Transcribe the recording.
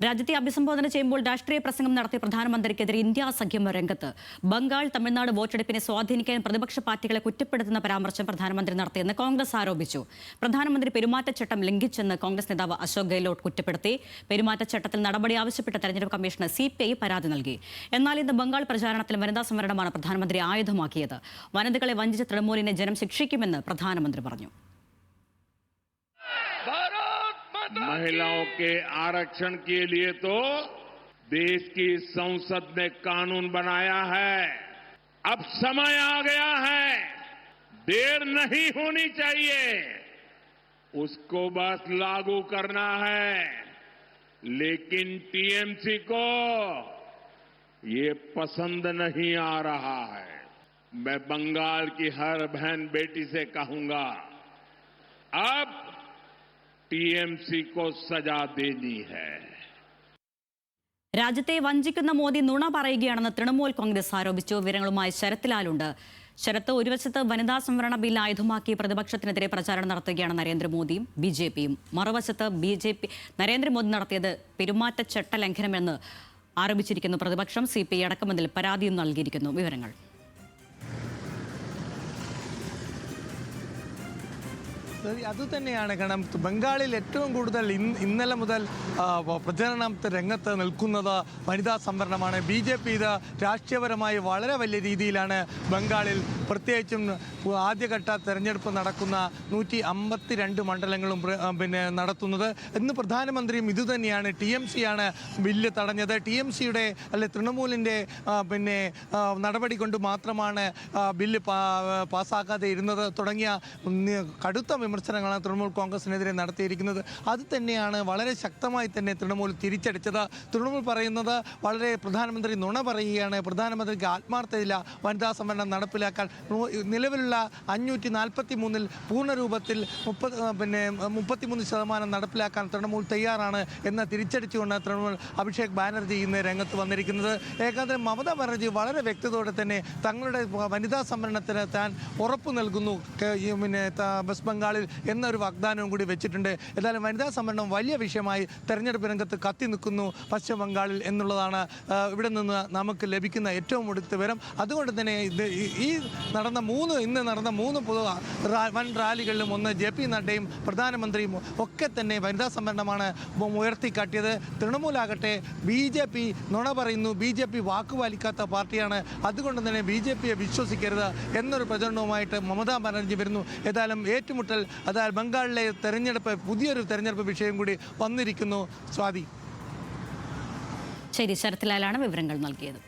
രാജ്യത്തെ അഭിസംബോധന ചെയ്യുമ്പോൾ രാഷ്ട്രീയ പ്രസംഗം നടത്തിയ പ്രധാനമന്ത്രിക്കെതിരെ ഇന്ത്യ സഖ്യം രംഗത്ത്. ബംഗാൾ തമിഴ്നാട് വോട്ടെടുപ്പിനെ സ്വാധീനിക്കാൻ പ്രതിപക്ഷ പാർട്ടികളെ കുറ്റപ്പെടുത്തുന്ന പരാമർശം പ്രധാനമന്ത്രി നടത്തിയെന്ന് കോൺഗ്രസ് ആരോപിച്ചു. പ്രധാനമന്ത്രി പെരുമാറ്റച്ചട്ടം ലംഘിച്ചെന്ന് കോൺഗ്രസ് നേതാവ് അശോക് ഗെഹ്ലോട്ട് കുറ്റപ്പെടുത്തി. പെരുമാറ്റച്ചട്ടത്തിൽ നടപടി ആവശ്യപ്പെട്ട് തെരഞ്ഞെടുപ്പ് കമ്മീഷന് CPI പരാതി നൽകി. എന്നാൽ ഇന്ന് ബംഗാൾ പ്രചാരണത്തിൽ വനിതാ സംവരണമാണ് പ്രധാനമന്ത്രി ആയുധമാക്കിയത്. വനിതകളെ വഞ്ചിച്ച തൃണമൂലിനെ ജനം ശിക്ഷിക്കുമെന്ന് പ്രധാനമന്ത്രി പറഞ്ഞു. महिलाओं के आरक्षण के लिए तो देश की संसद ने कानून बनाया है. अब समय आ गया है, देर नहीं होनी चाहिए, उसको बस लागू करना है. लेकिन TMC को ये पसंद नहीं आ रहा है. मैं बंगाल की हर बहन बेटी से कहूंगा, अब TMC को सजा देनी है. രാജ്യത്തെ വഞ്ചിക്കുന്ന മോദി നുണ പറയുകയാണെന്ന് തൃണമൂൽ കോൺഗ്രസ് ആരോപിച്ചു. വിവരങ്ങളുമായി ശരത് ലാലുണ്ട്. ശരത്ത്, ഒരു വശത്ത് വനിതാ സംവരണ ബിൽ ആയുധമാക്കി പ്രതിപക്ഷത്തിനെതിരെ പ്രചാരണം നടത്തുകയാണ് നരേന്ദ്രമോദിയും BJPയും. മറുവശത്ത് നരേന്ദ്രമോദി നടത്തിയത് പെരുമാറ്റച്ചട്ട ലംഘനമെന്ന് ആരോപിച്ചിരിക്കുന്നു പ്രതിപക്ഷം. CPI അടക്കമെന്നതിൽ പരാതിയും നൽകിയിരിക്കുന്നു. വിവരങ്ങൾ. അതുതന്നെയാണ് കാരണം ബംഗാളിൽ ഏറ്റവും കൂടുതൽ ഇന്നലെ മുതൽ പ്രചരണ രംഗത്ത് നിൽക്കുന്നത് വനിതാ സംവരണമാണ്. BJP ഇത് രാഷ്ട്രീയപരമായി വളരെ വലിയ രീതിയിലാണ് ബംഗാളിൽ പ്രത്യേകിച്ചും ആദ്യഘട്ട തെരഞ്ഞെടുപ്പ് നടക്കുന്ന 152 മണ്ഡലങ്ങളും നടത്തുന്നത്. ഇന്ന് പ്രധാനമന്ത്രിയും ഇതുതന്നെയാണ്. TMC ആണ് ബില്ല് തടഞ്ഞത്. TMCയുടെ അല്ലെ തൃണമൂലിൻ്റെ നടപടി കൊണ്ട് മാത്രമാണ് ബില്ല് പാസ്സാക്കാതെ ഇരുന്നത് തുടങ്ങിയ കടുത്ത വിമർശനങ്ങളാണ് തൃണമൂൽ കോൺഗ്രസിനെതിരെ നടത്തിയിരിക്കുന്നത്. അത് തന്നെയാണ് വളരെ ശക്തമായി തന്നെ തൃണമൂൽ തിരിച്ചടിച്ചത്. തൃണമൂൽ പറയുന്നത് വളരെ പ്രധാനമന്ത്രി നുണ പറയുകയാണ്, പ്രധാനമന്ത്രിക്ക് ആത്മാർത്ഥതയില്ല വനിതാ സംവരണം നടപ്പിലാക്കാൻ. നിലവിലുള്ള 543 പൂർണ്ണരൂപത്തിൽ 33% നടപ്പിലാക്കാൻ തൃണമൂൽ തയ്യാറാണ് എന്ന് തിരിച്ചടിച്ചുകൊണ്ട് തൃണമൂൽ അഭിഷേക് ബാനർജി ഇന്ന് രംഗത്ത് വന്നിരിക്കുന്നത്. ഏകാന്തരം മമതാ ബാനർജി വളരെ വ്യക്തതയോടെ തന്നെ തങ്ങളുടെ വനിതാ സംവരണത്തിന് താൻ ഉറപ്പ് നൽകുന്നു വെസ്റ്റ് ബംഗാളിൽ എന്നൊരു വാഗ്ദാനവും കൂടി വെച്ചിട്ടുണ്ട്. ഏതായാലും വനിതാ സംവരണം വലിയ വിഷയമായി തെരഞ്ഞെടുപ്പ് രംഗത്ത് കത്തി നിൽക്കുന്നു പശ്ചിമ ബംഗാളിൽ എന്നുള്ളതാണ് ഇവിടെ നിന്ന് നമുക്ക് ലഭിക്കുന്ന ഏറ്റവും ഒടുത്ത വിവരം. അതുകൊണ്ട് തന്നെ ഇന്ന് നടന്ന മൂന്ന് വൻ റാലികളിലും ഒന്ന് JP നഡ്ഡയും പ്രധാനമന്ത്രിയും ഒക്കെ തന്നെ വനിതാ സംവരണമാണ് ഉയർത്തിക്കാട്ടിയത്. തൃണമൂലാകട്ടെ BJP നുണ പറയുന്നു, BJP വാക്കുപാലിക്കാത്ത പാർട്ടിയാണ്, അതുകൊണ്ട് തന്നെ BJPയെ വിശ്വസിക്കരുത് എന്നൊരു പ്രചരണവുമായിട്ട് മമതാ ബാനർജി വരുന്നു. ഏതായാലും ഏറ്റുമുട്ടൽ, അതായത് ബംഗാളിലെ പുതിയൊരു തെരഞ്ഞെടുപ്പ് വിഷയം കൂടി വന്നിരിക്കുന്നു. സ്വാതി. ശരി, ശരത് ലാലാണ് വിവരങ്ങൾ നൽകിയത്.